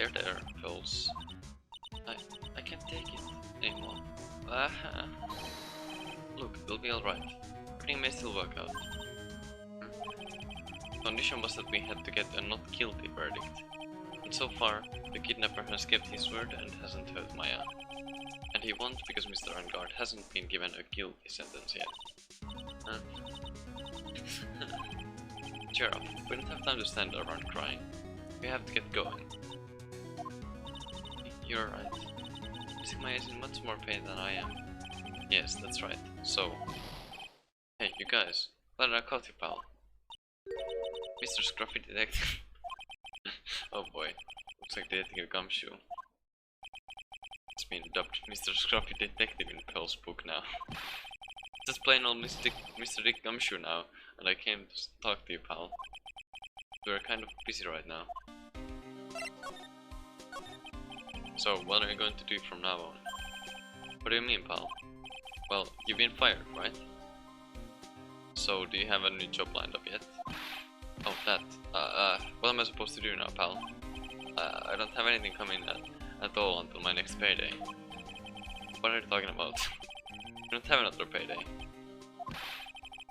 there, Pulse. I can't take it anymore. Look, it'll be alright. Everything may still work out. Condition was that we had to get a not guilty verdict. And so far, the kidnapper has kept his word and hasn't hurt Maya. And he won't because Mr. Angard hasn't been given a guilty sentence yet. Cheer up, we don't have time to stand around crying. We have to get going. You're right. Missing Maya is in much more pain than I am. Yes, that's right. So... Hey, you guys. Glad I caught you, pal. Mr. Scruffy Detective. Oh boy. Looks like Detective Gumshoe. It's been dubbed Mr. Scruffy Detective in Pearl's book now. Just plain old Mr. Dick Gumshoe now, and I came to talk to you, pal. We're kind of busy right now. So, what are you going to do from now on? What do you mean, pal? Well, you've been fired, right? So, do you have a new job lined up yet? Oh, that. What am I supposed to do now, pal? I don't have anything coming at all until my next payday. What are you talking about? You don't have another payday.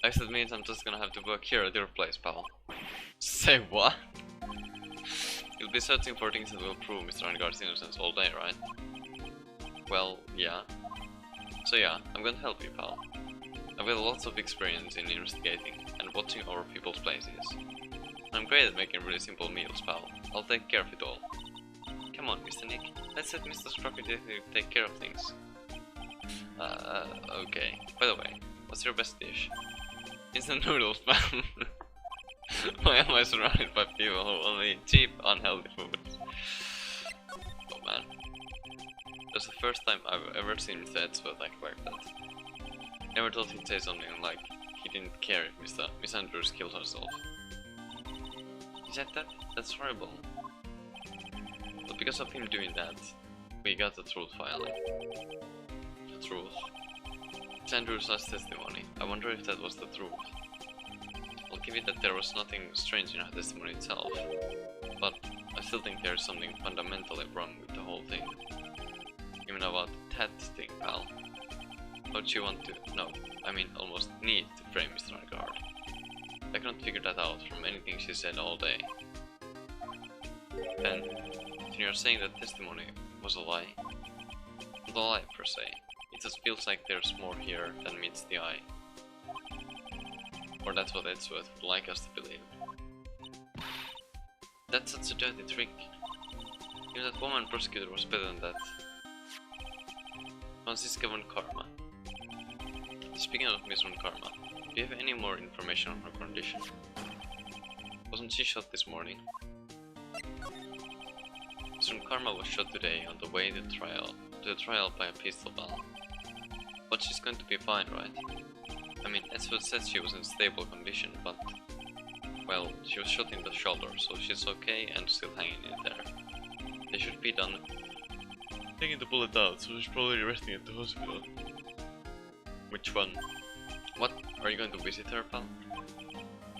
I guess that means I'm just gonna have to work here at your place, pal. Say what? You'll be searching for things that will prove Mr. Angard's innocence all day, right? Well, yeah. So yeah, I'm gonna help you, pal. I've got lots of experience in investigating and watching over people's places. I'm great at making really simple meals, pal. I'll take care of it all. Come on, Mr. Nick. Let's let Mr. Scruffy Detective take care of things. Okay. By the way, what's your best dish? Instant noodles, pal. Why am I surrounded by people who only eat cheap, unhealthy foods? Oh man. That's the first time I've ever seen Mr. Edsworth act like that. Never thought he'd say something like he didn't care if Miss Andrews killed herself. He said that? That's horrible. But because of him doing that, we got the truth finally. The truth. Miss Andrews' last testimony. I wonder if that was the truth. I'll give it that there was nothing strange in her testimony itself, but I still think there's something fundamentally wrong with the whole thing. Even about that thing, pal. How'd you want to? No, I mean almost need to frame Mr. Angard. I cannot figure that out from anything she said all day. And you're saying that testimony was a lie? Not a lie per se. It just feels like there's more here than meets the eye. Or that's what Edsworth would like us to believe. That's such a dirty trick. Even that woman prosecutor was better than that. Franziska von Karma. Speaking of Miss von Karma, do you have any more information on her condition? Wasn't she shot this morning? Miss von Karma was shot today on the way to the trial by a pistol ball. But she's going to be fine, right? I mean, Edsworth said she was in stable condition, but... well, she was shot in the shoulder, so she's okay and still hanging in there. They should be done taking the bullet out, so she's probably resting at the hospital. Which one? What? Are you going to visit her, pal?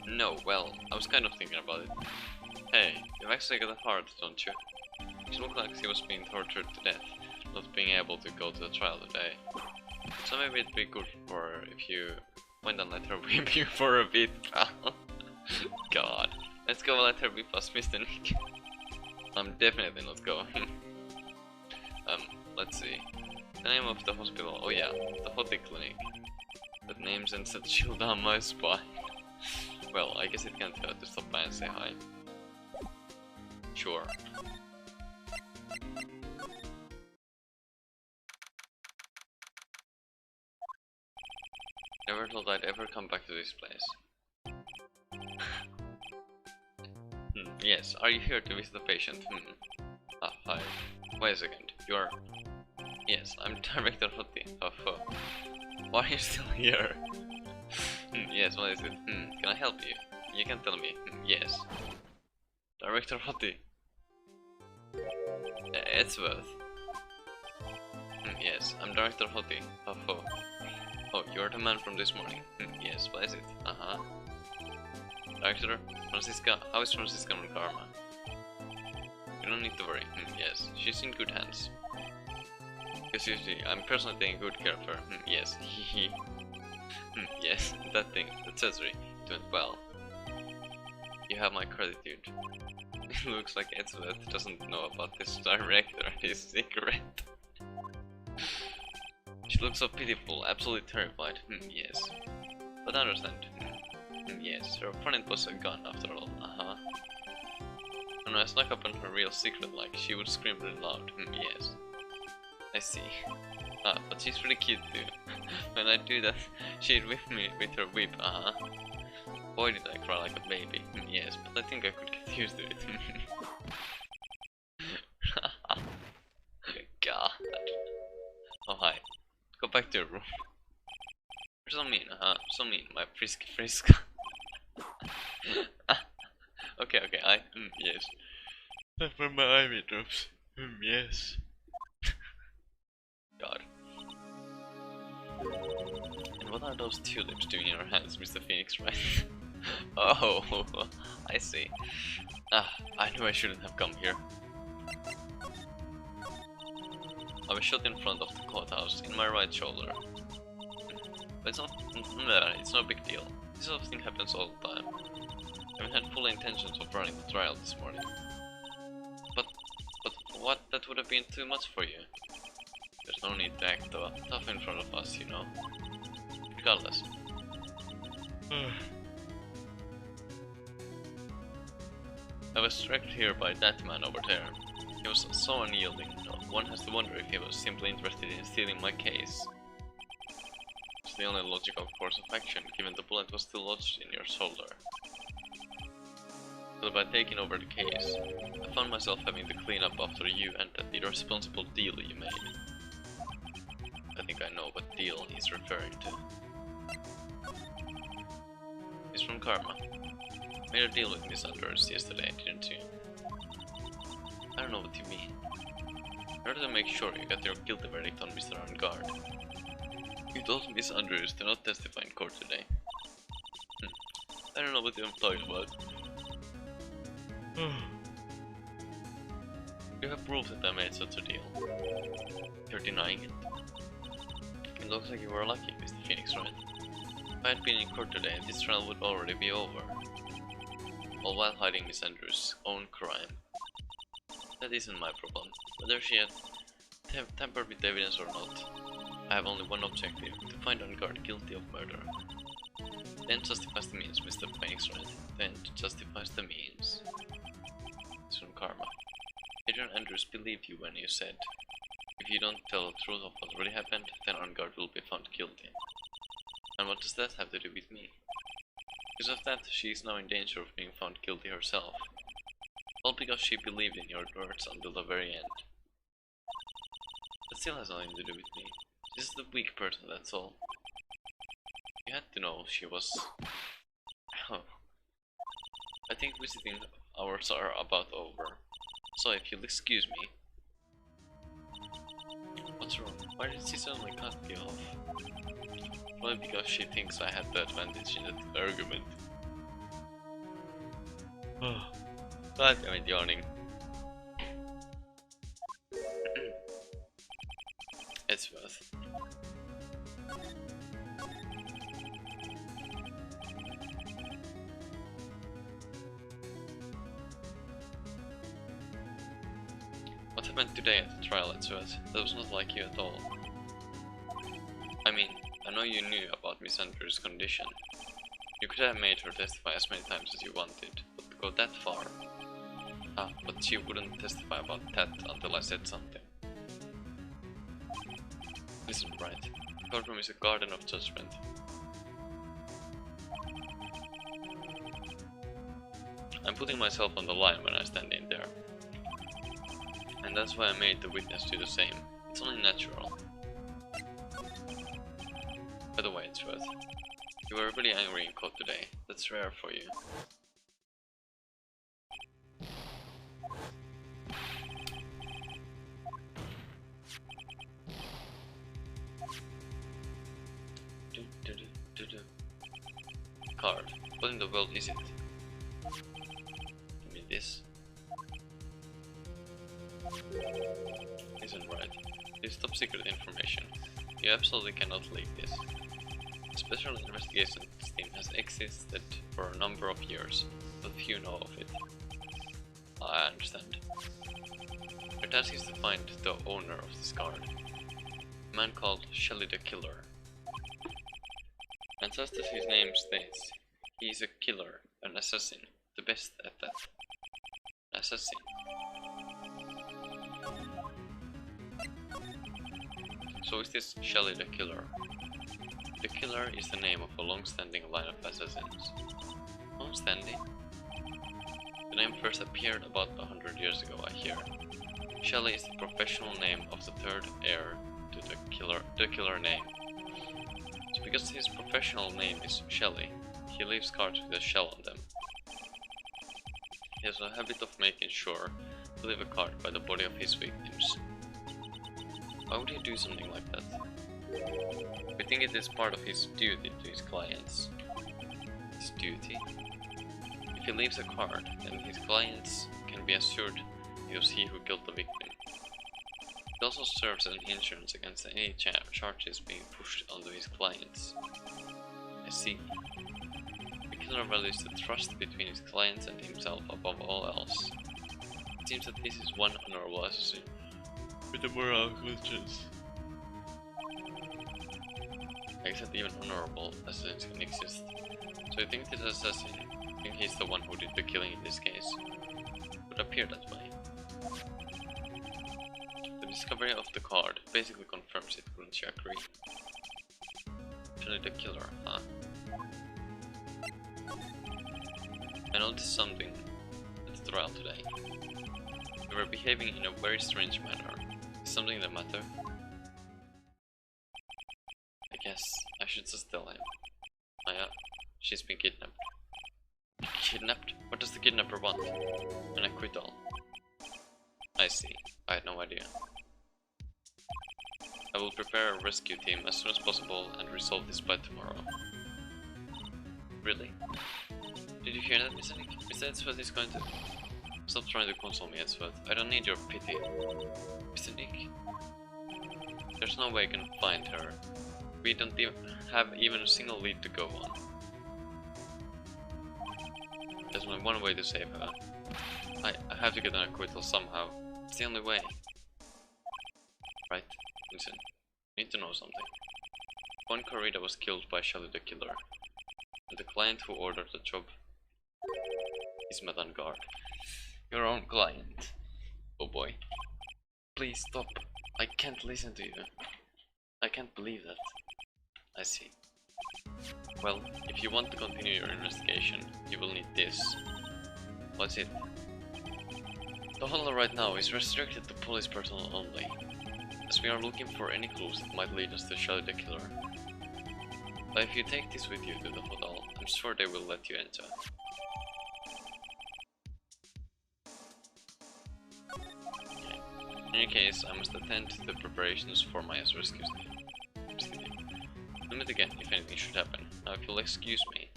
No, well, I was kind of thinking about it. Hey, you've actually got a heart, don't you? She looked like she was being tortured to death, not being able to go to the trial today. So maybe it'd be good for her if you went and let her whip you for a bit, pal. God. Let's go let her whip us, Mr. Nick. I'm definitely not going. Let's see. The name of the hospital. Oh yeah, the Hottie Clinic. That name sends a chill down my spine. Well, I guess it can't hurt to stop by and say hi. Sure. Never thought I'd ever come back to this place. Yes, are you here to visit the patient? Ah, hi. Wait a second, you are... Yes, I'm Director Hottie. Why are you still here? Yes, what is it? Can I help you? You can tell me. Yes. Director Hottie. Edsworth. Yes, I'm Director Hottie. Oh, you're the man from this morning. Yes, what is it? Director, Franziska, how is Franziska von Karma? You don't don't need to worry. Yes, she's in good hands. Because you see, I'm personally taking good care of her. Yes, hehe. Yes, that thing, that surgery, it went well. You have my gratitude. It looks like Edward doesn't know about this director and his secret. She looks so pitiful, absolutely terrified. Yes. But I understand. Yes, her opponent was a gun after all. When I snuck up on her real secret, like, she would scream really loud. Yes. I see. But she's really cute too. When I do that, she'd whip me with her whip. Boy, did I cry like a baby. Yes, but I think I could get used to it. God. Oh, hi. Go back to your room. You're so mean, so mean, my frisky frisk. Okay, yes. That's for my ivy drops. Yes. God. And what are those tulips doing in your hands, Mr. Phoenix, right? Oh, I see. I knew I shouldn't have come here. I was shot in front of the courthouse, in my right shoulder. But it's no big deal. This sort of thing happens all the time. I haven't had full intentions of running the trial this morning. But what? That would have been too much for you. There's no need to act tough in front of us, you know. Regardless. I was tracked here by that man over there. He was so unyielding. One has to wonder if he was simply interested in stealing my case. It's the only logical course of action, given the bullet was still lodged in your shoulder. But by taking over the case, I found myself having to clean up after you and that irresponsible deal you made. I think I know what deal he's referring to. It's from Karma. Made a deal with Miss Andrews yesterday, didn't you? I don't know what you mean. In order to make sure you got your guilty verdict on Mr. Angard, you told Miss Andrews to not testify in court today. I don't know what you're talking about. You have proof that I made such a deal. You're denying it. It looks like you were lucky, Mr. Phoenix, right? If I had been in court today, this trial would already be over. All while hiding Miss Andrews' own crime. That isn't my problem. Whether she had tampered with evidence or not, I have only one objective, to find Angard guilty of murder. Then justifies the means, Mr. Phoenix, right? Then justifies the means. It's from Karma. Adrian Andrews believed you when you said, if you don't tell the truth of what really happened, then Angard will be found guilty. And what does that have to do with me? Because of that, she is now in danger of being found guilty herself. All because she believed in your words until the very end. That still has nothing to do with me. This is the weak person, that's all. You had to know she was... Oh. I think visiting hours are about over. So if you'll excuse me... What's wrong? Why did she suddenly cut you off? Probably because she thinks I had the advantage in that argument. God damn it, yawning. It's worth. What happened today at the trial at Suez? That was not like you at all. I mean, I know you knew about Miss Andrews' condition. You could have made her testify as many times as you wanted, but to go that far... but she wouldn't testify about that until I said something. Listen, Wright. The courtroom is a garden of judgment. I'm putting myself on the line when I stand in there. And that's why I made the witness do the same. It's only natural. By the way, it's worth. You were really angry in court today. That's rare for you. Card. What in the world is it? Give me this. Isn't right. This is top secret information. You absolutely cannot leak this. A special investigation team has existed for a number of years, but few know of it. I understand. Your task is to find the owner of this card. A man called Shelly the Killer. And just as his name states, he is a killer, an assassin, the best at that. Assassin. So is this Shelly the Killer? The Killer is the name of a long-standing line of assassins. Long-standing? The name first appeared about 100 years ago, I hear. Shelly is the professional name of the third heir to the killer name. So because his professional name is Shelly, he leaves cards with a shell on them. He has a habit of making sure to leave a card by the body of his victims. Why would he do something like that? We think it is part of his duty to his clients. His duty? If he leaves a card, then his clients can be assured it was he who killed the victim. It also serves as an insurance against any charges being pushed onto his clients. I see. The killer values the trust between his clients and himself above all else. It seems that this is one honorable assassin with a moral conscience. I guess that even honorable assassins can exist. So you think this assassin, I think he's the one who did the killing in this case, would appear that way. The discovery of the card basically confirms it, wouldn't you agree? Actually the killer, huh? I noticed something at the trial today. You were behaving in a very strange manner. Is something the matter? I guess I should just tell him. Maya, she's been kidnapped. Kidnapped? What does the kidnapper want? An acquittal. I see. I had no idea. I will prepare a rescue team as soon as possible and resolve this by tomorrow. Really? Did you hear that, Mr. Nick? Mr. Edsworth is going to... Stop trying to console me, Edsworth. I don't need your pity. Mr. Nick? There's no way I can find her. We don't have even a single lead to go on. There's only one way to save her. I have to get an acquittal somehow. It's the only way. Right, listen. You need to know something. One Corrida was killed by Shelly the Killer. And the client who ordered the job is met on guard. Your own client. Oh boy. Please stop. I can't listen to you. I can't believe that. I see. Well, if you want to continue your investigation, you will need this. What's it? The hollow right now is restricted to police personnel only, as we are looking for any clues that might lead us to Shelly the Killer. But if you take this with you to the hotel, I'm sure they will let you enter. Okay. In any case, I must attend to the preparations for Maya's rescue team. We'll meet again if anything should happen. Now if you'll excuse me.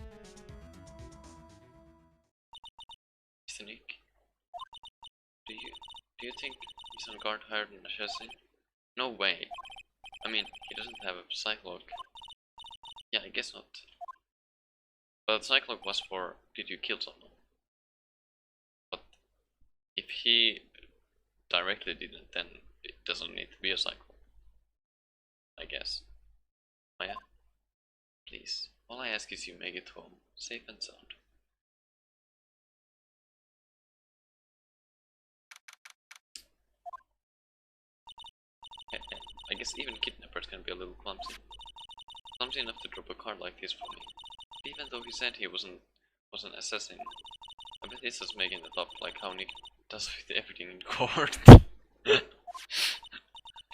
Mr. Nick? Do you think he's on guard hired an assassin? No way. I mean, he doesn't have a psychlog. Yeah, I guess not. But the psychlog was for, did you kill someone? But if he directly didn't, then it doesn't need to be a psychlog. I guess. Maya, please. All I ask is you make it home, safe and sound. I guess even kidnappers can be a little clumsy. Clumsy enough to drop a card like this for me. Even though he said he was an assassin. I bet he's just making it up, like how Nick does with everything in court.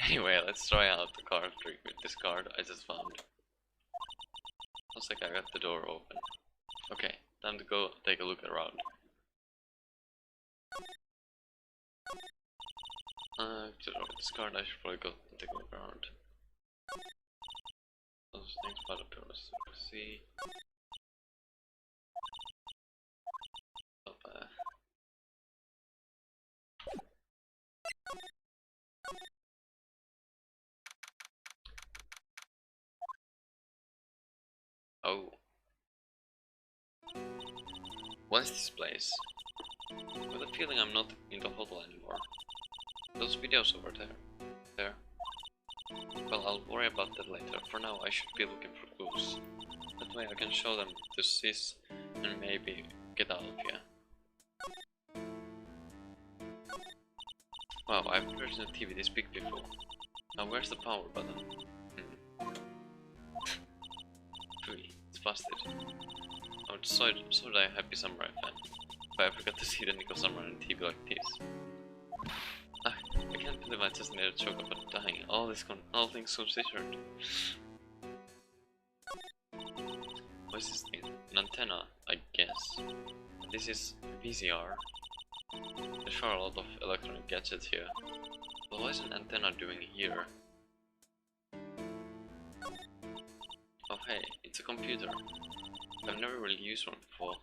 Anyway, let's try out the card trick with this card I just found. Looks like I got the door open. Okay, time to go take a look around. To draw this card, I should probably go take a look around. Those things about the pillars. See. Oh. What is this place? With a feeling I'm not in the hotel anymore. Those videos over there. Well, I'll worry about that later. For now, I should be looking for clues. That way I can show them to Sis and maybe get out of here. Wow, I've never seen a TV this big before. Now where's the power button? Pooey, it's busted. I'm so die happy samurai fan. But I forgot to see the nickel samurai on TV like this. I can't believe I just made a joke about dying. All things considered. What is this thing? An antenna, I guess. This is VCR. There are a lot of electronic gadgets here. But what is an antenna doing here? Oh hey, it's a computer. I've never really used one before.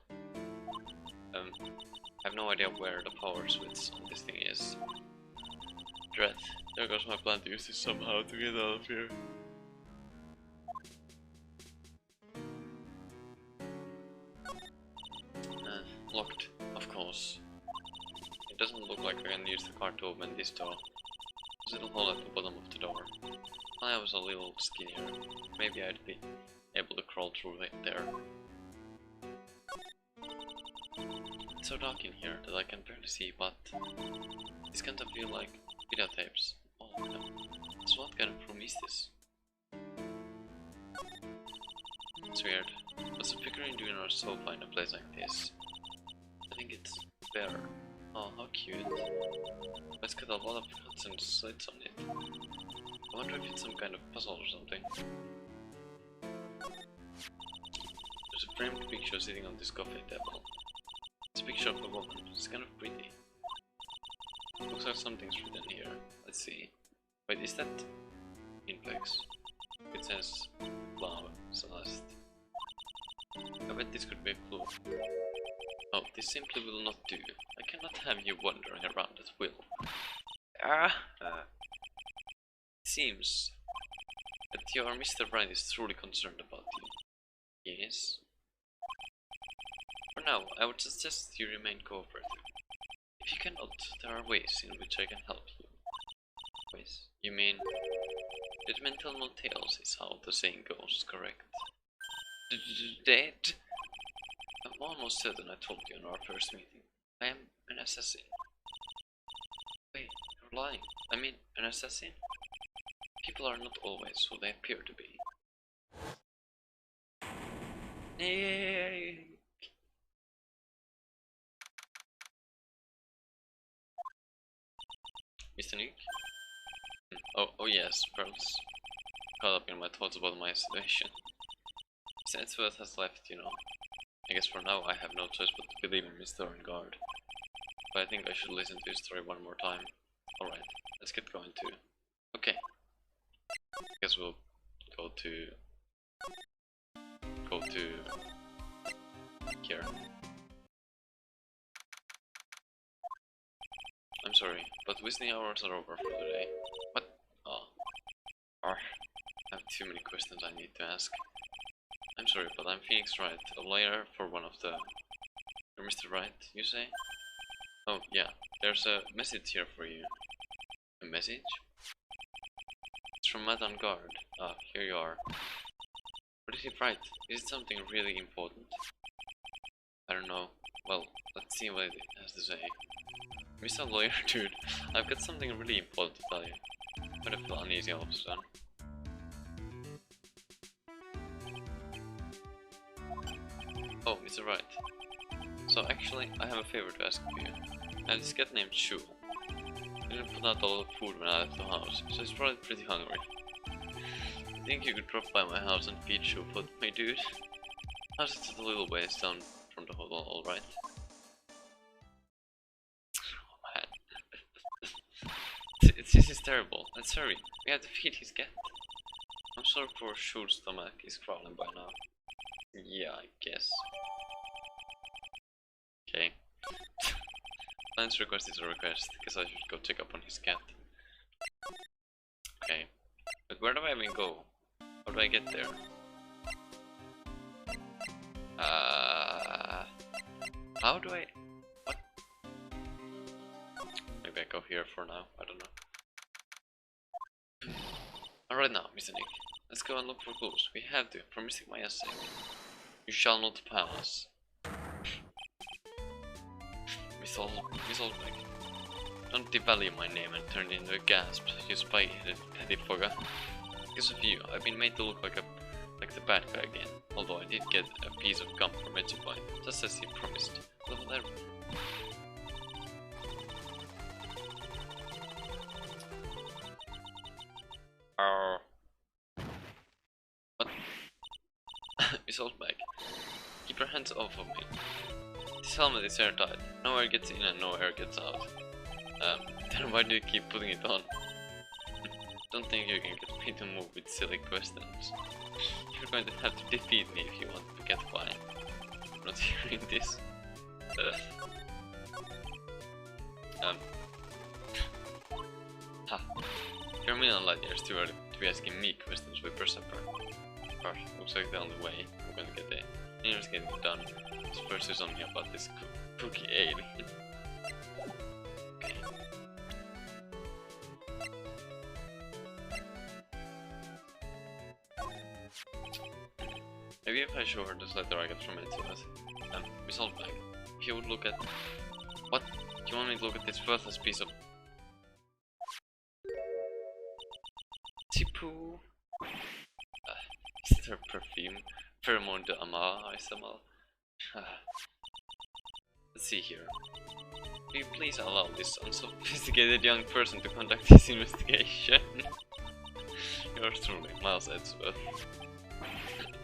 I have no idea where the power switch on this thing is. Dread, there goes my plan to use this somehow to get out of here. Locked, of course. It doesn't look like I can use the card to open this door. There's a little hole at the bottom of the door. If I was a little skinnier, maybe I'd be able to crawl through it there. It's so dark in here that I can barely see, but these kind of feel like videotapes. All of them. So what kind of room is this? It's weird. What's the figurine doing on a sofa in a place like this? I think it's better. Oh, how cute. It's got a lot of cuts and slits on it. I wonder if it's some kind of puzzle or something. There's a framed picture sitting on this coffee table. It's a picture of a woman. It's kind of pretty. Looks like something's written here. Let's see. Wait, is that Inflex? It says Love, Celeste. I bet this could be a clue. Oh, this simply will not do. I cannot have you wandering around at will. It seems that your Mr. Wright is truly concerned about you. Yes? For now, I would suggest you remain cooperative. If you cannot, there are ways in which I can help you. Ways? You mean that mental no tales is how the saying goes, correct? Dead? I'm almost certain I told you in our first meeting. I am an assassin. Wait, you're lying. I mean, an assassin? People are not always who they appear to be. Yay! Mr. Nick? Oh yes, pearls. Caught up in my thoughts about my situation. Since what has left, you know. I guess for now I have no choice but to believe in Mr. Guard. But I think I should listen to his story one more time. Alright, let's get going too. Okay. I guess we'll go to here. I'm sorry, but visiting hours are over for the day. What? Oh. I have too many questions I need to ask. I'm sorry, but I'm Phoenix Wright, a lawyer for one of the... You're Mr. Wright, you say? Oh, yeah, there's a message here for you. A message? It's from Madame Guard. Ah, here you are. What did he write? Is it something really important? I don't know. Well, let's see what it has to say. Mr. Lawyer, dude, I've got something really important to tell you. But I feel uneasy all of a sudden. Oh, Mr. Wright. So actually, I have a favor to ask of you. I have this cat named Shu. I didn't put out a lot of food when I left the house, so he's probably pretty hungry. I think you could drop by my house and feed Shu for my dude. How's it just a little ways down from the hotel, alright? Oh man. This is terrible. Let's hurry. We have to feed his cat. I'm sorry poor Shu's stomach is crawling by now. Yeah, I guess. Okay. Client's request is a request. Guess I should go check up on his cat. Okay. But where do I even go? How do I get there? How do I... What? Maybe I go here for now, I don't know. Alright now, Mr. Nick. Let's go and look for clues. We have to, for Mr. Maya's sake. You shall not pass. Miss Oldbeck. Don't devalue my name and turn it into a gasp, you spy-headed pettifogger. Because of you, I've been made to look like the bad guy again. Although I did get a piece of gum from Edgy Boy, just as he promised. Level 11. What? Miss Oldbeck, keep your hands off of me. This helmet is airtight. No air gets in and no air gets out. Then why do you keep putting it on? Don't think you can get me to move with silly questions. You're going to have to defeat me if you want to get by. I'm not hearing this. Ha. You're a million light years too early to be asking me questions with Perceptor. Gosh, looks like the only way I'm going to get the investigating done is first do something about this cookie alien. Okay. Maybe if I show her this letter I got from it, Miss Oldbeck, if you would look at... What? Do you want me to look at this worthless piece of... Tipu? Is there perfume? Pheromone de Ama, I smell. Let's see here. Will you please allow this unsophisticated young person to conduct this investigation? Yours truly, Miles Edgeworth.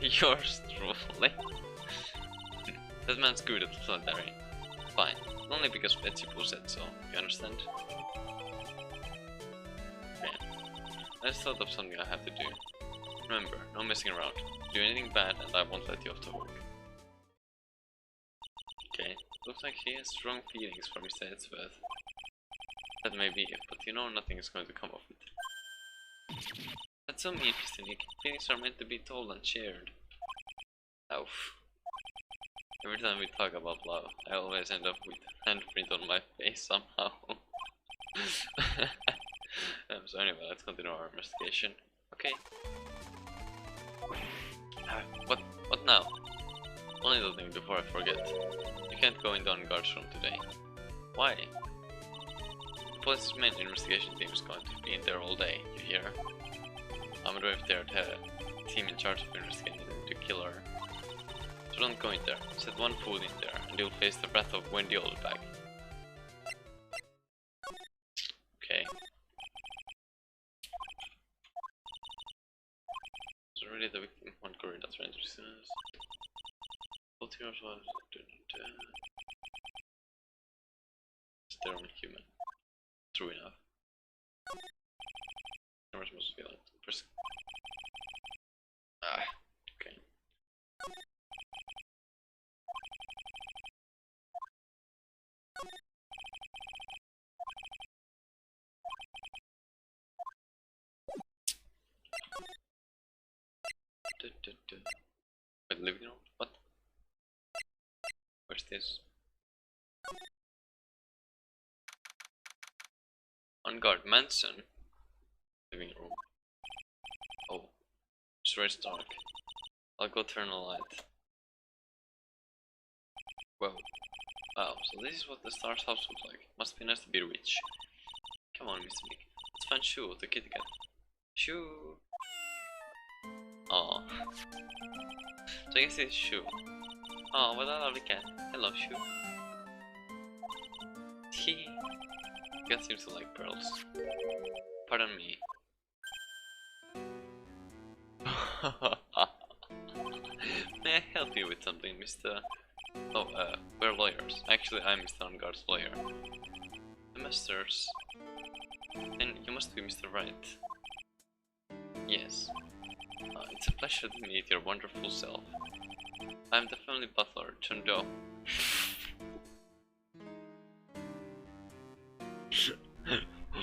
Yours truly. That man's good at flattering. Fine. Only because Betsy Pooh said so, you understand? Okay. I just thought of something I have to do. Remember, no messing around. Do anything bad and I won't let you off the hook. Okay. Looks like he has strong feelings for Mr. Edgeworth. That may be it, but you know nothing is going to come of it. That's so mean, Mr. Nick. Feelings are meant to be told and shared. Oof. Every time we talk about love, I always end up with handprint on my face somehow. So anyway, let's continue our investigation. Okay. What now? One little thing before I forget. You can't go in the on-guard's room today. Why? The police's main investigation team is going to be in there all day, you hear? I'm wondering if they're the team in charge of investigating the killer. So don't go in there. Set one foot in there and you'll face the wrath of Wendy Oldbag. Okay. So already the victim one corridor transfers. Both heroes was they're only human. True enough. Cameras must be like okay. Wait, living room? What? Where's this? On guard mansion. Living room. Oh, it's very dark. I'll go turn a light. Whoa. Wow, so this is what the star's house looks like. Must be nice to be rich. Come on, Mr. Mick. Let's find Shoo, the kitty cat. Shoo! Aww. So I guess it's Shoo. Oh, what a lovely cat. Hello, Shoo. Hee. Cat seems to like pearls. Pardon me. May I help you with something, Mr. Oh, we're lawyers. Actually, I'm Mr. Unguard's lawyer. The masters. Then you must be Mr. Wright. Yes. It's a pleasure to meet your wonderful self. I'm the family butler, John Doe.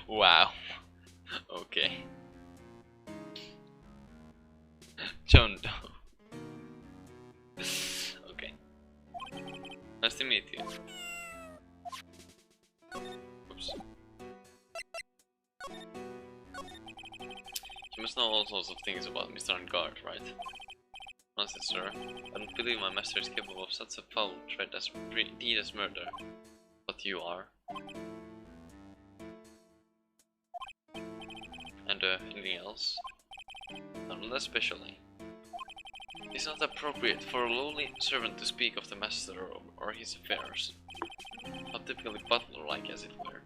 Wow. Okay. John Doe. Okay. Nice to meet you. Oops. You must know all sorts of things about Mr. Guard, right? Honestly, sir, I don't believe my master is capable of such a foul threat as deed as murder. But you are. And anything else? Not especially. It's not appropriate for a lowly servant to speak of the master or his affairs. Not typically butler-like, as it were.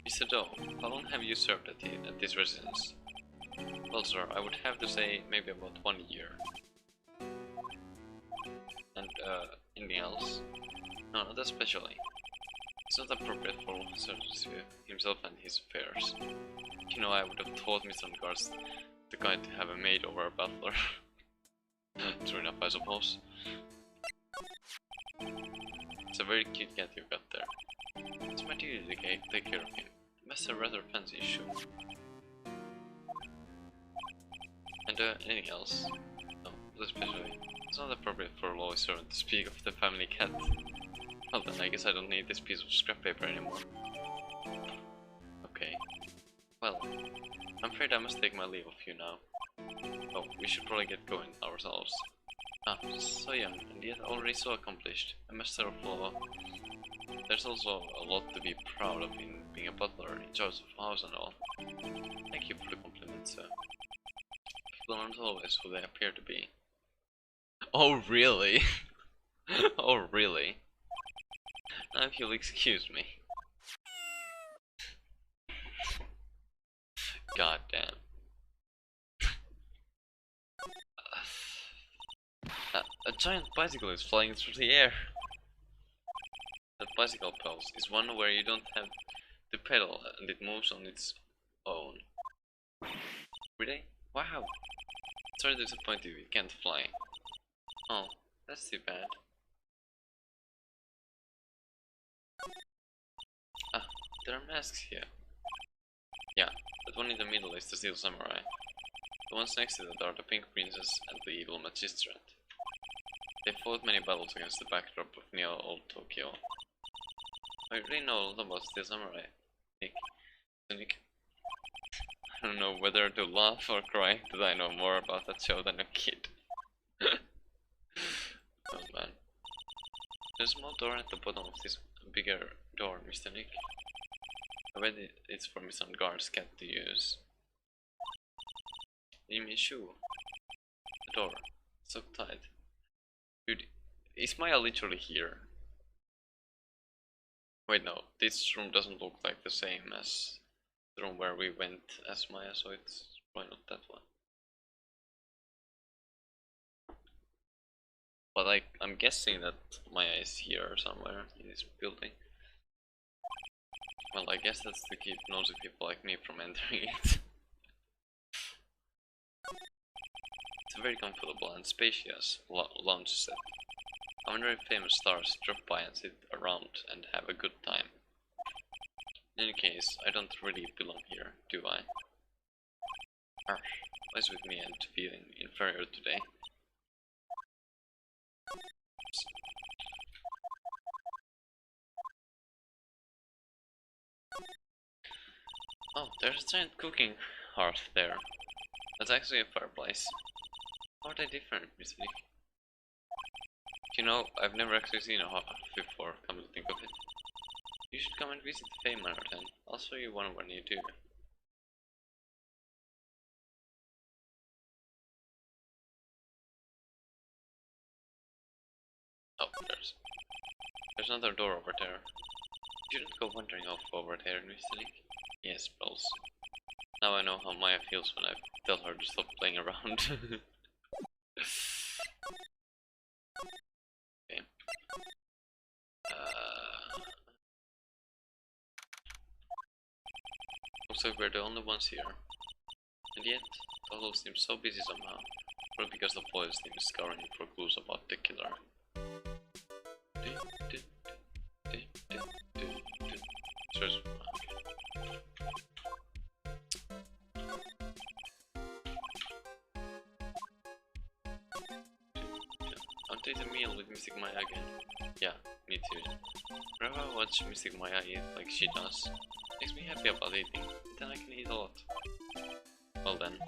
Mr. Doe, how long have you served at this residence? Well, sir, I would have to say maybe about 1 year. And, anything else? No, not especially. It's not appropriate for a officer to see himself and his affairs. You know, I would have taught Mr. Guards the guy to have a maid over a butler. True enough, I suppose. It's a very cute cat you've got there. It's my duty to take care of him. Master rather fancy his shoe. And anything else? No, especially. It's not appropriate for a lowly servant to speak of the family cat. Well then, I guess I don't need this piece of scrap paper anymore. Okay. Well, I'm afraid I must take my leave of you now. Oh, we should probably get going ourselves. Ah, so young, and yet already so accomplished. A master of law. There's also a lot to be proud of in being a butler, in charge of a house and all. Thank you for the compliment, sir. People aren't always who they appear to be. Oh, really? Oh, really? Now if you'll excuse me. God damn. A giant bicycle is flying through the air. That bicycle pose is one where you don't have to pedal and it moves on its own. Really? Wow! Sorry to disappoint you, it can't fly. Oh, that's too bad. Ah, there are masks here. Yeah, that one in the middle is the Steel Samurai. The ones next to that are the Pink Princess and the Evil Magistrate. They fought many battles against the backdrop of Neo-Old Tokyo. I really know a lot about Steel Samurai, Nick. I don't know whether to laugh or cry that I know more about that show than a kid. Oh man. There's a small door at the bottom of this bigger door, Mr. Nick. I bet it's for Mr. Guard's cat to use. You mean shoe? The door. So tight. Dude, is Maya literally here? Wait, no, this room doesn't look like the same as the room where we went as Maya, so it's probably not that one. But I'm guessing that Maya is here somewhere in this building. Well, I guess that's to keep nosy people like me from entering it. It's a very comfortable and spacious lounge set. I wonder if famous stars drop by and sit around and have a good time. In any case, I don't really belong here, do I? Arsh, what's with me and feeling inferior today? Oh, there's a giant cooking hearth there. That's actually a fireplace. How are they different, Miss Nick? You know, I've never actually seen a hearth before, come to think of it. You should come and visit Fame Manor then. I'll show you one when you do. Oh, there's another door over there. You shouldn't go wandering off over there, Mr. Nick. Yes, Bells. Now I know how Maya feels when I tell her to stop playing around. Okay. Looks like we're the only ones here. And yet, the whole seems so busy somehow. Probably because the police team is scouring for clues about the killer. want to eat a meal with Mystic Maya again. Yeah, me too. Whenever I watch Mystic Maya eat like she does, makes me happy about eating, then I can eat a lot. Well then,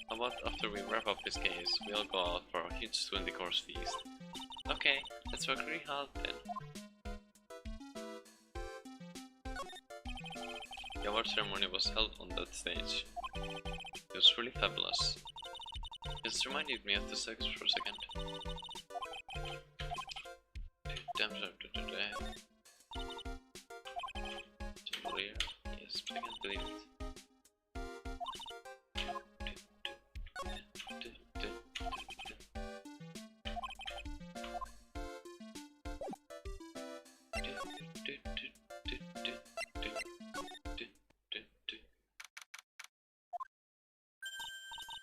how about after we wrap up this case, we'll go out for a huge 20-course feast. Okay, let's work really hard then. The award ceremony was held on that stage. It was really fabulous. It just reminded me of the sex for a second. Yes, I can't believe it.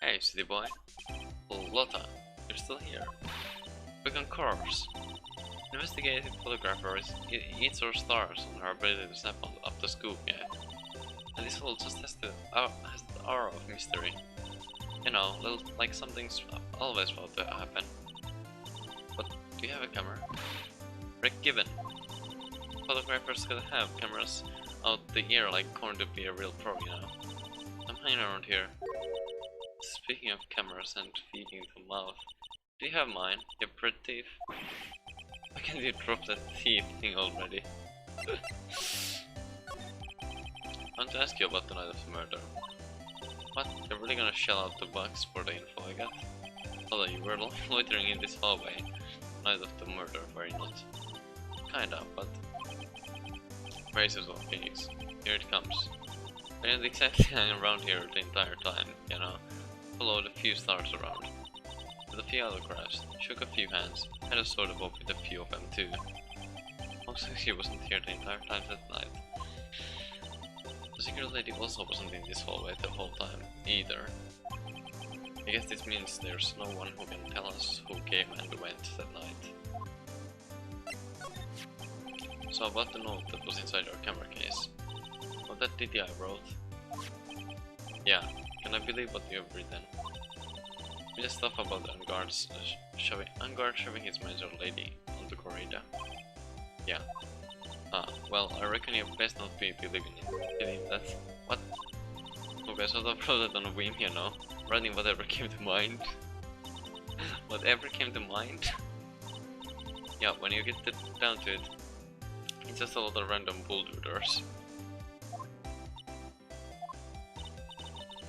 Hey, city boy. Lotta, you're still here. Back on course. Investigating photographers eats our stars on our ability to snap up the scoop, yeah. And this hole just has the aura of mystery. You know, like something's always about to happen. But do you have a camera? Rick Gibbon. Photographers gotta have cameras out the ear like corn to be a real pro, you know. I'm hanging around here. Speaking of cameras and feeding the mouth, do you have mine, you pretty thief? Why can't you drop that thief thing already? I want to ask you about the night of the murder. What? You're really gonna shell out the bucks for the info I got? Although you were loitering in this hallway the night of the murder, were you not? Kinda, but... Braces on Phoenix. Here it comes. I didn't exactly hang around here the entire time, you know. Followed a few stars around. With a few autographs, shook a few hands, had a soda pop with a few of them too. Also, she wasn't here the entire time that night. The secret lady also wasn't in this hallway the whole time, either. I guess this means there's no one who can tell us who came and went that night. So about the note that was inside our camera case. What that ditty I wrote? Yeah, can I believe what you have written? We just stuff about the Unguard shoving his major lady onto corridor. Yeah. Ah, well, I reckon you best not be believing that. What? Okay, so I wrote it on a whim, you know, writing whatever came to mind. Whatever came to mind? Yeah, when you get down to it, it's just a lot of random bulldooders.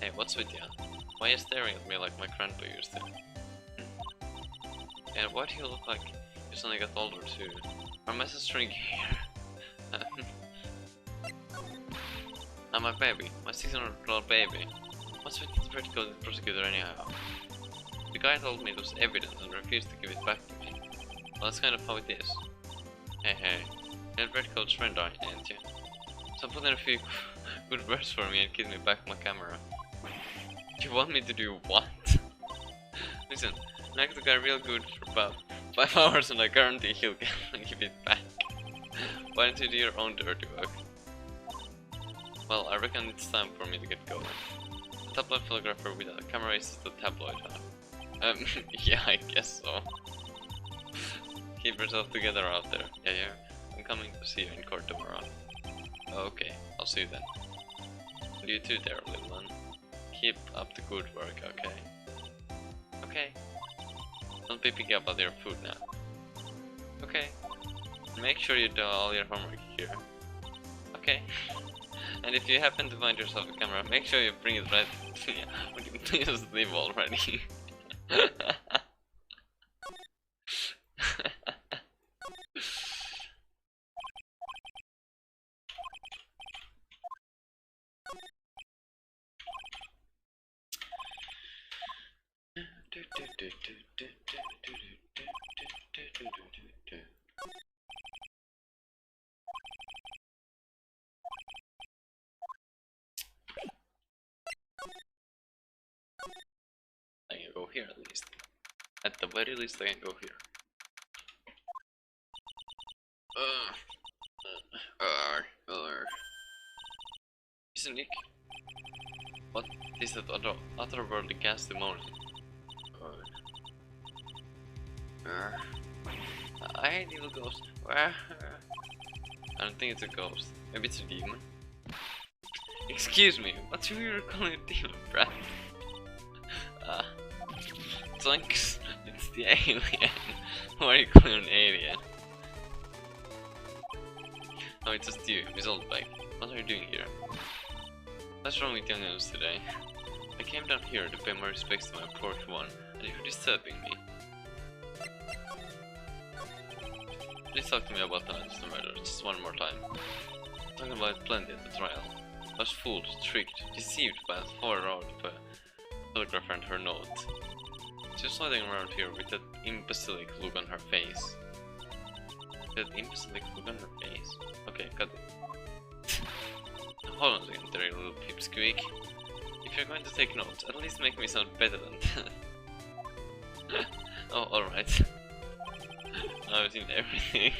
Hey, what's with ya? Why are you staring at me like my grandpa used to? And why do you look like you suddenly got older too? Or am I just shrinking here? I'm a baby, my 600-year-old baby. What's with this vertical prosecutor anyhow? The guy told me it was evidence and refused to give it back to me. Well, that's kind of how it is. Hey, you're Vertico's friend, aren't you? So put in a few good words for me and give me back my camera. You want me to do what? Listen, knock the guy real good for about 5 hours and I guarantee he'll give it back. Why don't you do your own dirty work? Well, I reckon it's time for me to get going. A tabloid photographer without a camera is the tabloid, huh? Yeah, I guess so. Keep yourself together out there. Yeah, I'm coming to see you in court tomorrow. Okay, I'll see you then. And you too there, little one. Keep up the good work, okay? Okay. Don't be picky about your food now. Okay. Make sure you do all your homework here. Okay. And if you happen to find yourself a camera, make sure you bring it right. Yeah, we can please leave already. I can go here at least. At the very least I can go here. Isn't Nick? What is that otherworldly ghastly moaning? I hate evil ghosts. I don't think it's a ghost. Maybe it's a demon. Excuse me, what's your calling a demon, Brad? Thanks, it's the alien. Why are you calling an alien? Oh, it's just you, Result Bike. What are you doing here? What's wrong with young us today? I came down here to pay my respects to my poor one, and you're disturbing me. Please talk to me about the night of the murder, just one more time. Talking about it plenty at the trial. I was fooled, tricked, deceived by the horror of the photographer and her note. She was sliding around here with that imbecilic look on her face. That imbecilic look on her face? Okay, cut it. Hold on a second there, you little pipsqueak. If you're going to take notes, at least make me sound better than that. Oh, alright. I've seen everything.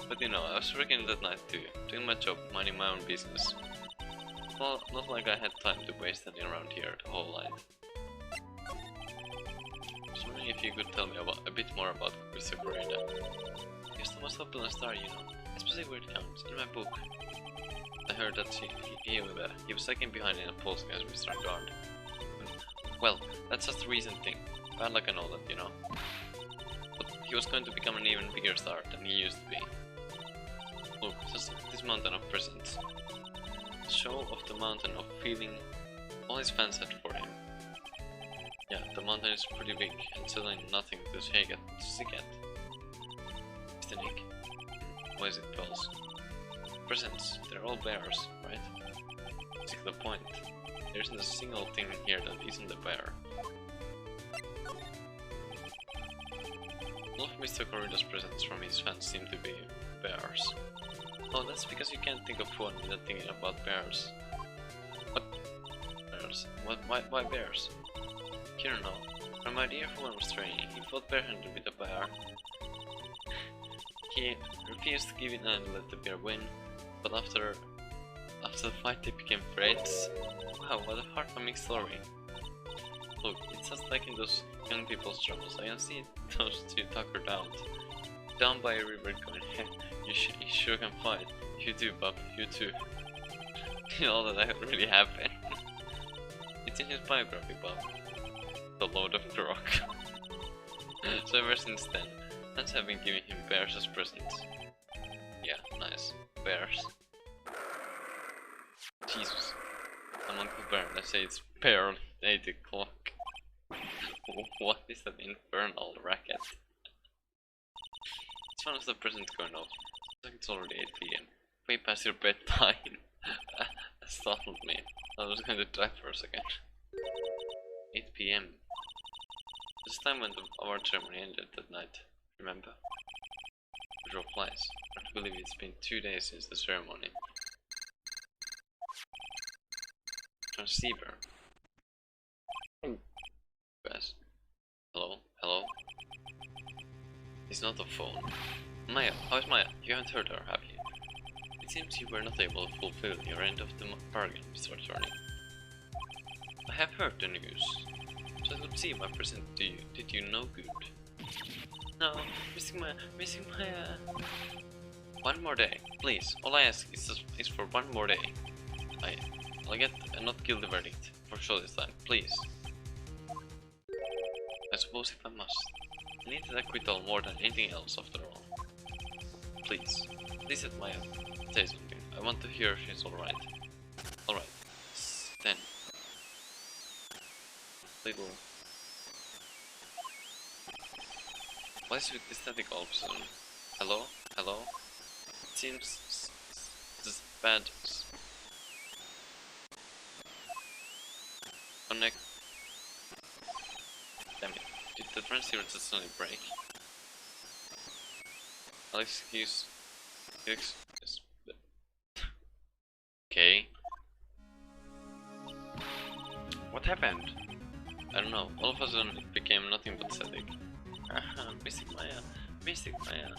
But you know, I was working that night too, doing my job, minding my own business. Well, not like I had time to waste standing around here the whole night. I was wondering if you could tell me a bit more about Mr. Corrida. He's the most popular star, you know, especially where it counts, in my book. I heard that he was second behind in a poll as Mr. Guard. Well, that's just a recent thing. Bad luck and all that, you know. But he was going to become an even bigger star than he used to be. Look, just this mountain of presents. The show of the mountain of feeling all his fans had for him. Yeah, the mountain is pretty big and certainly nothing to shake at, to stick at. Mr. Nick? What is it, pals? Presents, they're all bears, right? That's the point. There isn't a single thing in here that isn't a bear. All of Mr. Corrida's presents from his fans seem to be bears. Oh, that's because you can't think of one without thinking about bears. What? Bears? Why bears? You don't know. When my dear friend was training, he fought barehanded with a bear. He refused to give in and let the bear win, but after the fight they became friends. Wow, what a heartwarming story. Look, it's just like in those young people's dramas. I can see those two tuckered out, down by a river going, you sure can fight. You too, bub, you too. You know that really happened. It's in his biography, bub. The Lord of Grog. So ever since then, fans have been giving him bears as presents. Yeah, nice. Bears. Jesus. I'm Uncle Bear, let's say it's barely 8 o'clock. What is that infernal racket? It's one of the presents going off. It's like it's already 8 PM. Way past your bedtime. That startled me. I was going to die for a second. 8 PM. This time when the award ceremony ended that night, remember? The replies. I can't believe it's been 2 days since the ceremony. Transceiver. Guys. Hello? Hello? It's not a phone. Maya, how is Maya? You haven't heard her, have you? It seems you were not able to fulfill your end of the bargain, Mr. Attorney. I have heard the news. So I could see my present to you did you no good. No, missing Maya. One more day, please. All I ask is for one more day. I'll get a not guilty verdict for sure this time, please. I suppose if I must. I need that acquittal more than anything else after all. Please, listen Maya. Say something. I want to hear if she's alright. Alright. Then. Little. What is with the static all of a sudden? Hello? Hello? It seems bad. Connect. Damn it. Did the transceiver just suddenly break? I'll excuse. Okay. What happened? I don't know. All of a sudden it became nothing but static. Mystic Maya. Mystic Maya.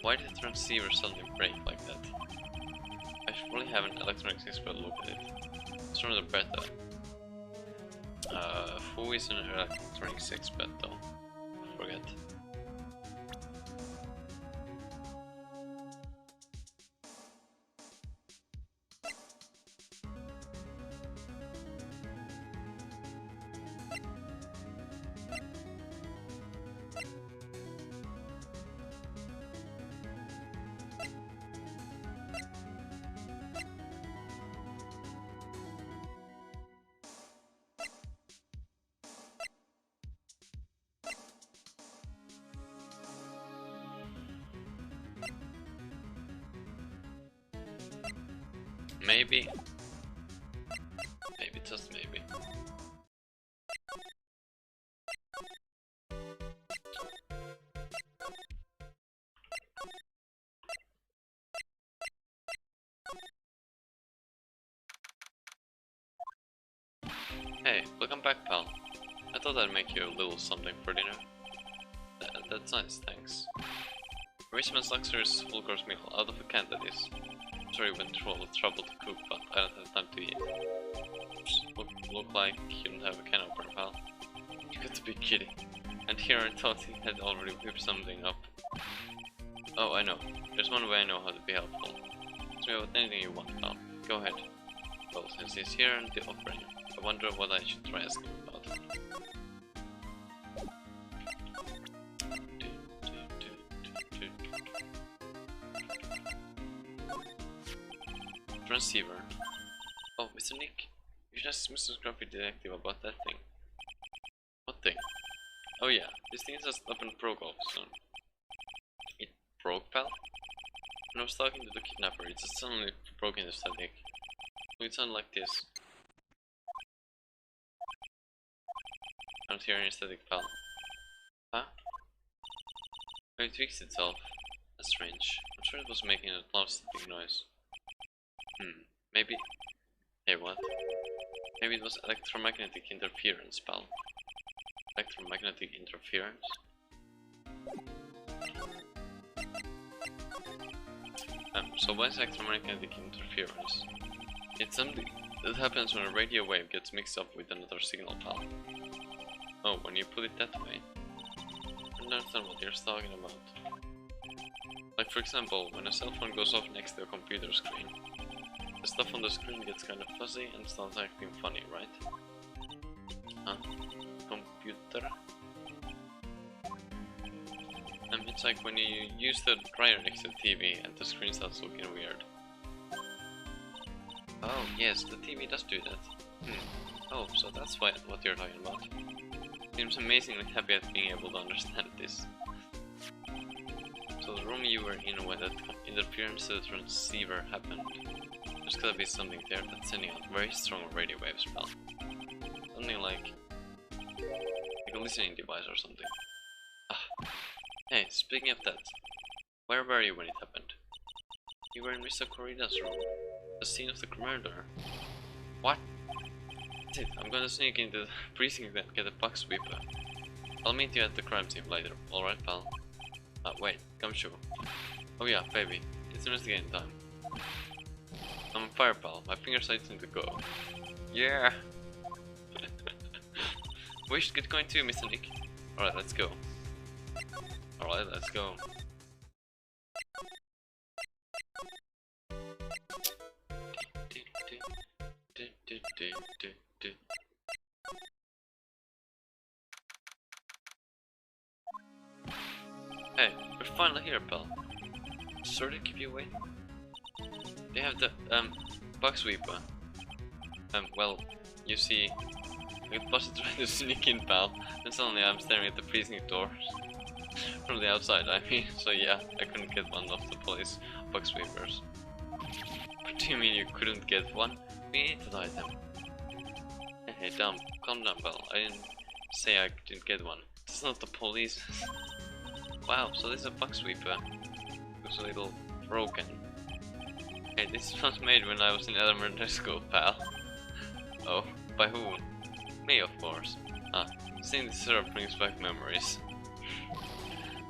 Why did the transceiver suddenly break like that? I should really have an electronics expert look at it. It's from the beta. Who is an electronics expert though? forget. Maybe. Maybe, just maybe. Hey, welcome back, pal. I thought I'd make you a little something for dinner. That's nice, thanks. Richmond's luxurious full course meal, out of a can that is. Sorry you went through all the trouble to cook, but I don't have time to eat. Look like you don't have a can opener, pal. You got to be kidding. And here I thought he had already whipped something up. Oh, I know. There's one way I know how to be helpful. Ask me about anything you want, pal. Go ahead. Well, since he's here and the offering, I wonder what I should try asking about. Transceiver. Oh, Mr. Nick, you should ask Mr. Scruffy Detective about that thing. What thing? Oh yeah, this thing is just up and broke off soon. It broke, pal? When I was talking to the kidnapper, it just suddenly broke into static. It sounded like this. I don't hear any static, pal. Huh? Oh, it fixed itself. That's strange. I'm sure it was making a loud static noise. Maybe... Hey, what? Maybe it was electromagnetic interference, pal. Electromagnetic interference? So what is electromagnetic interference? It's something that happens when a radio wave gets mixed up with another signal, pal. Oh, when you put it that way. I don't understand what you're talking about. Like, for example, when a cell phone goes off next to a computer screen, the stuff on the screen gets kind of fuzzy and starts acting funny, right? Huh? Computer? It's like when you use the dryer next to the TV and the screen starts looking weird. Oh, yes, the TV does do that. Oh, so that's what you're talking about. Seems amazingly happy at being able to understand this. So the room you were in when that interference to the transceiver happened. There's gotta be something there that's sending out very strong radio waves, pal. Something like a listening device or something. Ah. Hey, speaking of that, where were you when it happened? You were in Mr. Corrida's room, the scene of the murder. What? That's it, I'm gonna sneak into the precinct and get a buck sweeper. I'll meet you at the crime scene later, alright, pal? Wait, come show. Oh yeah, baby, it's investigating time. I'm on fire, pal. My fingers are itching to go. Yeah! We should get going too, Mr. Nick. Alright, let's go. Alright, let's go. Hey, we're finally here, pal. Sorry to keep you waiting. They have the, bug sweeper. Well, you see, I busted trying to sneak in, pal, and suddenly I'm staring at the precinct doors. From the outside, I mean, so yeah, I couldn't get one of the police bug sweepers. What do you mean you couldn't get one? We need to hide them. Hey, calm down, pal. I didn't say I didn't get one. It's not the police. Wow, so this is a bug sweeper. Looks a little broken. Hey, this was made when I was in elementary school, pal. Oh, by whom? Me, of course. Seeing this syrup brings back memories.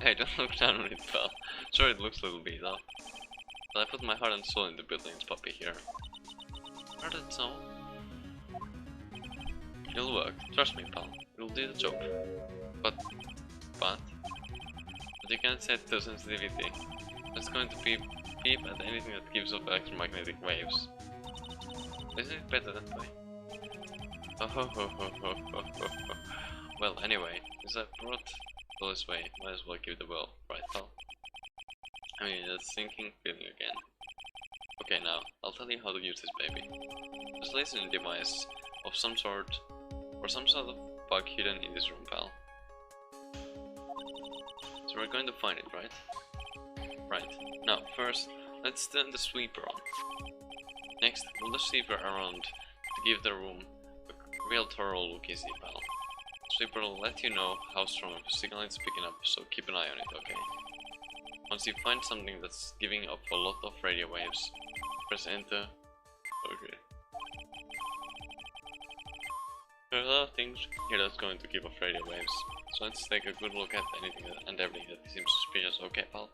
Hey, don't look down on it, pal. Sure, it looks a little beat up. But I put my heart and soul into building this puppy here. Heart and soul? It'll work. Trust me, pal. It'll do the job. But but you can't set the sensitivity. It's going to beep at anything that gives off electromagnetic waves. Isn't it better that way? Well, anyway, since I brought all this way, might as well give it a whirl, right, pal? I mean, that sinking feeling again. Okay, now, I'll tell you how to use this baby. There's a listening device of some sort, or some sort of bug hidden in this room, pal. So we're going to find it, right? Right. Now, first, let's turn the sweeper on. Next, move the sweeper around to give the room a real thorough look-see, pal. Sweeper will let you know how strong of a signal it's picking up, so keep an eye on it, okay? Once you find something that's giving up a lot of radio waves, press enter. Okay. There are a lot of things here that's going to give off radio waves, so let's take a good look at anything and everything that seems suspicious, okay, pal?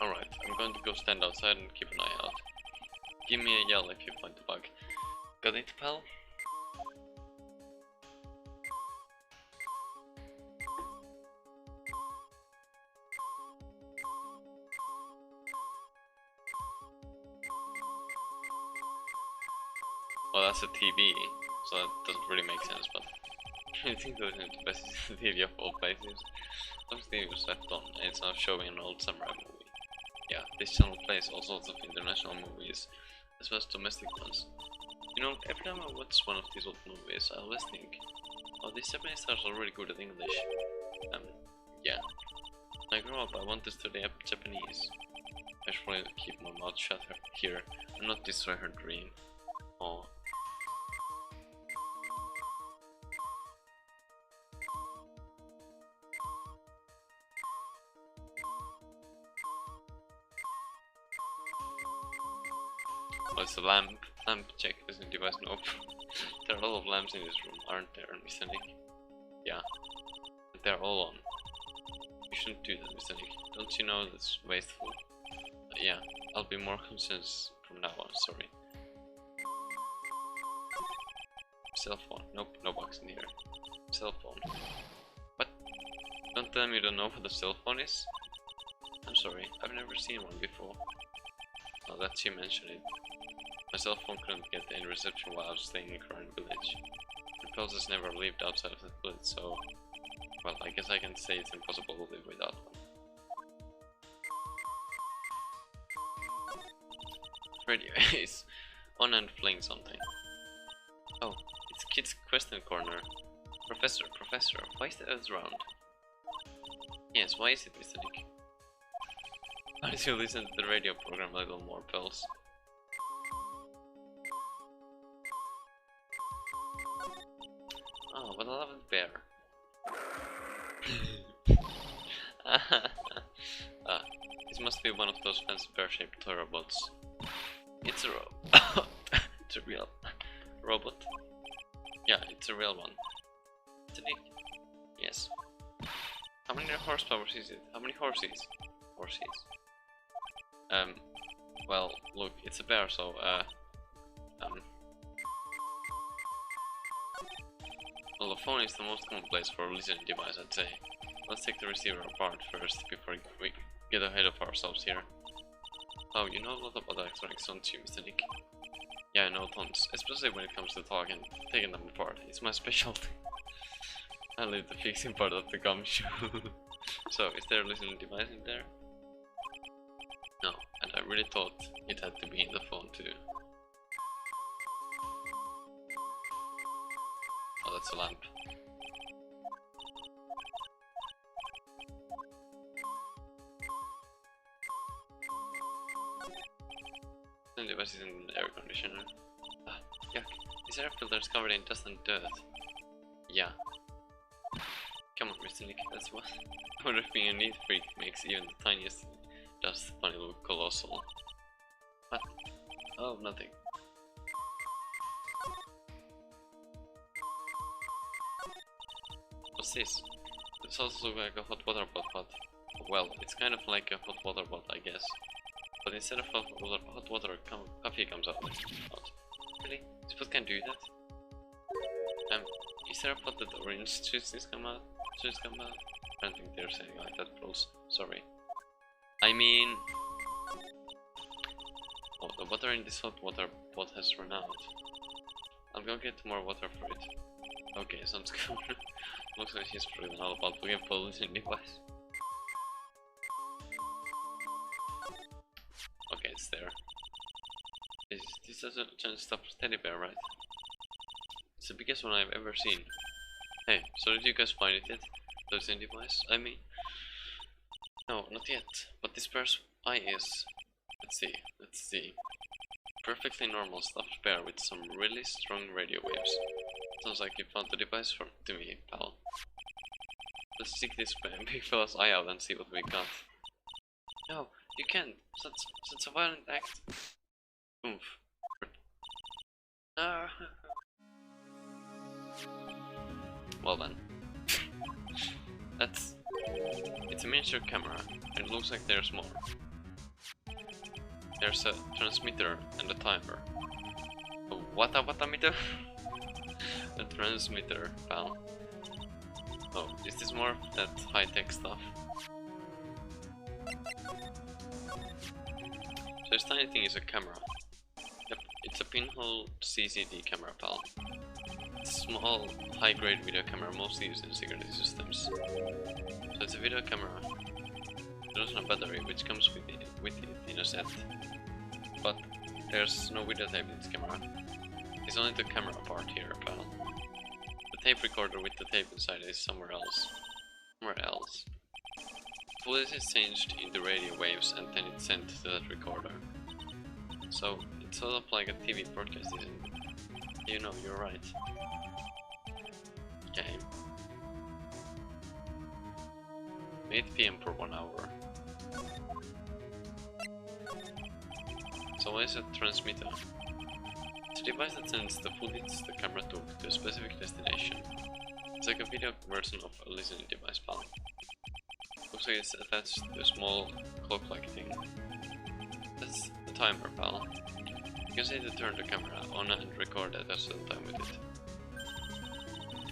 Alright, I'm going to go stand outside and keep an eye out. Give me a yell if you find the bug. Got it, pal? Well, that's a TV, so that doesn't really make sense, but I think that is the best TV of all places. Some TV was left on, and it's now showing an old samurai movie. Yeah, this channel plays all sorts of international movies, as well as domestic ones. You know, every time I watch one of these old movies, I always think, oh, these Japanese stars are really good at English. Yeah. When I grow up, I want to study Japanese. I should probably keep my mouth shut here and not destroy her dream. Oh. Oh, it's a lamp. Lamp check isn't device. Nope. There are a lot of lamps in this room, aren't there, Mr. Nick? Yeah. They're all on. You shouldn't do that, Mr. Nick. Don't you know that's wasteful? Yeah, I'll be more conscious from now on, sorry. Cell phone. Nope, no box in here. Cell phone. What? Don't tell me you don't know what a cell phone is? I'm sorry, I've never seen one before. Now that she mentioned it. My cell phone couldn't get any reception while I was staying in Crown Village. The Pulses never lived outside of the village, so... well, I guess I can say it's impossible to live without one. Radio is on and playing something. Oh, it's Kid's Question Corner. Professor, why is the Earth round? Yes, why is it, Mr. Nick? Why did you listen to the radio program a little more, pals? Oh, but I love a bear. This must be one of those fancy bear-shaped toy robots. It's a it's a real robot. Yeah, it's a real one. It's a Nick. Yes. How many horsepower is it? How many horses? Horses. Well, look, it's a bear, so, well, the phone is the most common place for a listening device, I'd say. Let's take the receiver apart first, before we get ahead of ourselves here. Oh, you know a lot about electronics, don't you, Mr. Nick? Yeah, I know tons, especially when it comes to talking, taking them apart. It's my specialty. I leave the fixing part of the gumshoe. So, is there a listening device in there? No, and I really thought it had to be in the phone too. Oh, that's a lamp. The device is in the air conditioner. Ah, yuck. This air filter is covered in dust and dirt. Yeah. Come on, Mr. Nick, that's what. I wonder if being a neat freak makes even the tiniest dust funny look colossal. What? Oh, nothing. What's this? This also looks like a hot water pot, but well, it's kind of like a hot water pot, I guess. But instead of hot water, coffee comes out. Really? This pot can do that? Is there a pot that orange juices come out? I don't think they're saying like that, bros. Sorry. I mean... Oh, the water in this hot water pot has run out. I'll go get more water for it. Okay, sounds good. Looks like she's forgotten all about the pollution device. Okay, it's there. This is a giant stuffed teddy bear, right? It's the biggest one I've ever seen. Hey, so did you guys find it yet? Pollution device, I mean? No, not yet. But this bear's eye is... Let's see. Perfectly normal stuffed bear with some really strong radio waves. Sounds like you found the device to me, pal. Let's stick this big fella's eye out and see what we got. No, you can't. That's a violent act. Oof. Ah. Well then. It's a miniature camera, and it looks like there's more. There's a transmitter and a timer. What a meter? A transmitter, pal. Oh, is this more of that high-tech stuff? So this tiny thing is a camera. Yep, it's a pinhole CCD camera, pal. It's a small, high-grade video camera mostly used in security systems. So it's a video camera. There's no battery, which comes with it in a set. But there's no videotape in this camera. It's only the camera part here, pal. The tape recorder with the tape inside is somewhere else. Footage is changed into radio waves and then it's sent to that recorder. So it's sort of like a TV broadcast, isn't it? You know, you're right. Okay. 8 PM for 1 hour. So what is a transmitter? It's a device that sends the footage the camera took to a specific destination. It's like a video version of a listening device, pal. Looks like it's attached to a small clock-like thing. That's the timer, pal. You can say to turn the camera on and record at a certain time with it.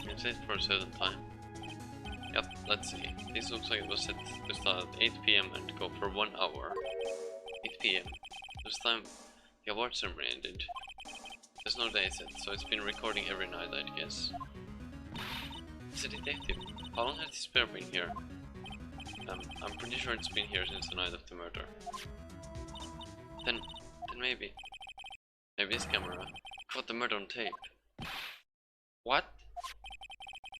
You can set it for a certain time. Yep, let's see. This looks like it was set to start at 8 PM and go for 1 hour. 8 PM. This time the award ceremony ended. There's no day set, so it's been recording every night, I'd guess. It's a detective. How long has this bear been here? I'm pretty sure it's been here since the night of the murder. Then maybe this camera caught the murder on tape. What?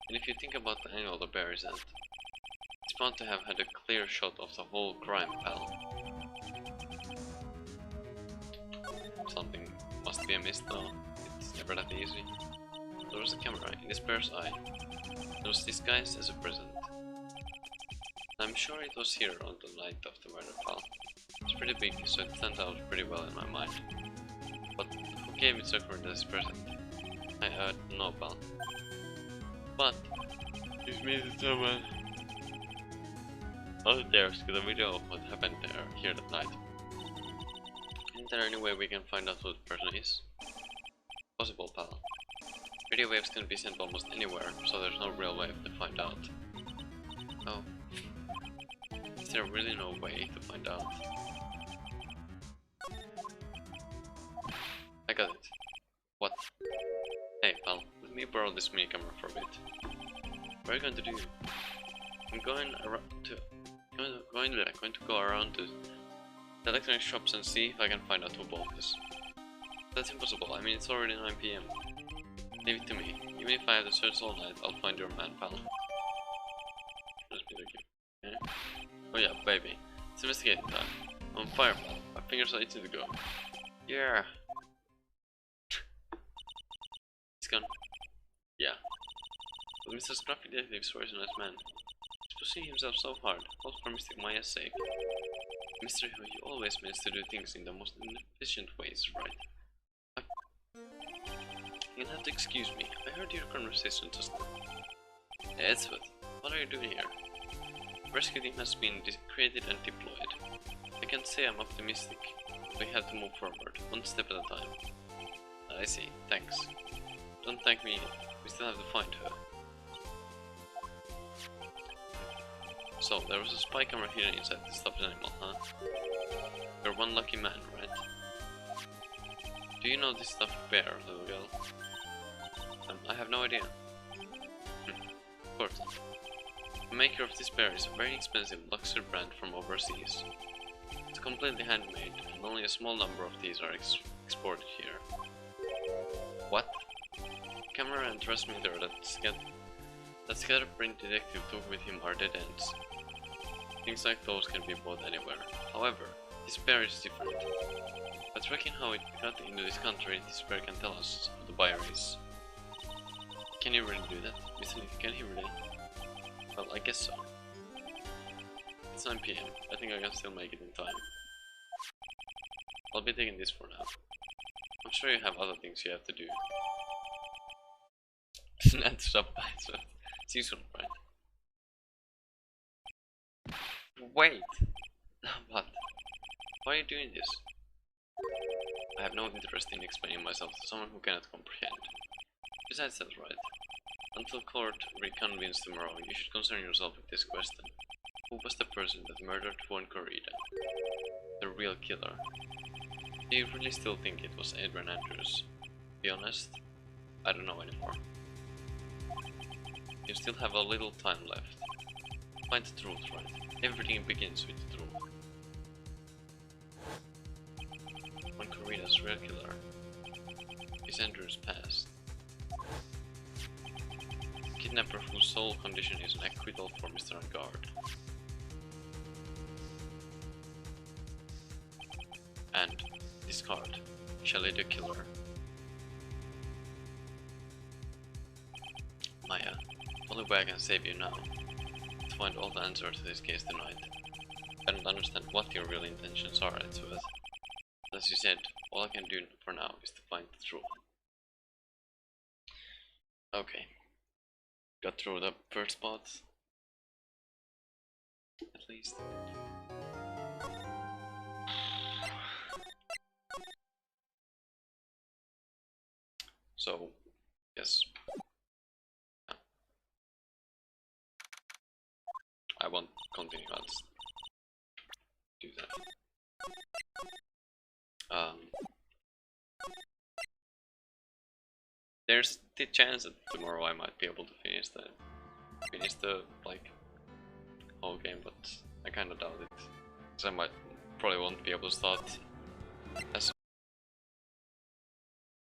And if you think about the angle the bear is at, it's bound to have had a clear shot of the whole crime, pal. Something must be amiss though. It's never that easy. There was a camera in this bear's eye. It was disguised as a present. I'm sure it was here on the night of the murder, pal. It's pretty big, so it stands out pretty well in my mind. But who gave it Zuckerberg as a present? I don't know, pal. But give me the someone out there to get a video of what happened here that night. Isn't there any way we can find out who the person is? Possible, pal. Radio waves can be sent almost anywhere, so there's no real way to find out. Oh. Is there really no way to find out? I got it. What? Hey, pal, let me borrow this mini camera for a bit. What are you going to do? I'm going to go around to the electronic shops and see if I can find out who bought this. That's impossible. I mean, it's already 9 PM. Leave it to me. Even if I have to search all night, I'll find your man, pal. Just be like you. Yeah? Oh yeah, baby. It's investigating time. I'm on fire, pal. My fingers are itching to go. Yeah. He's gone. Yeah. But Mr. Scruffy Detective swears a nice man. He's pushing himself so hard, all for Mr. Maya's sake. Mr. You always manage to do things in the most inefficient ways, right? You'll have to excuse me. I heard your conversation just now. Hey, Edsworth, what are you doing here? Rescue team has been created and deployed. I can't say I'm optimistic. We have to move forward, one step at a time. I see, thanks. Don't thank me, we still have to find her. So, there was a spy camera hidden inside this stuffed animal, huh? You're one lucky man, right? Do you know this stuffed bear, little girl? I have no idea. Of course. The maker of this bear is a very expensive luxury brand from overseas. It's completely handmade, and only a small number of these are exported here. What? Camera and transmitter that Scatterbrain detective took with him are dead ends. Things like those can be bought anywhere. However, this bear is different. By tracking how it got into this country, this bear can tell us who the buyer is. Can he really do that? Listen, can he really? Well, I guess so. It's 9 PM. I think I can still make it in time. I'll be taking this for now. I'm sure you have other things you have to do. Not stop by, so see you soon, right? Wait! What? Why are you doing this? I have no interest in explaining myself to someone who cannot comprehend. Besides that, right? Until court reconvenes tomorrow, you should concern yourself with this question. Who was the person that murdered Juan Corrida? The real killer. Do you really still think it was Adrian Andrews? To be honest, I don't know anymore. You still have a little time left. Find the truth, right? Everything begins with the truth. Juan Corrida's real killer is Andrews' past. Kidnapper whose sole condition is an acquittal for Mr. Angard. And this card, Shelley the Killer. Maya, only way I can save you now is to find all the answers to this case tonight. I don't understand what your real intentions are, Etsuet. As you said, all I can do for now is to find the truth. Okay. Got through the first part. At least. So, yes. I won't continue, I'll just do that. There's the chance that tomorrow I might be able to finish the like whole game, but I kinda doubt it. Because I probably won't be able to start as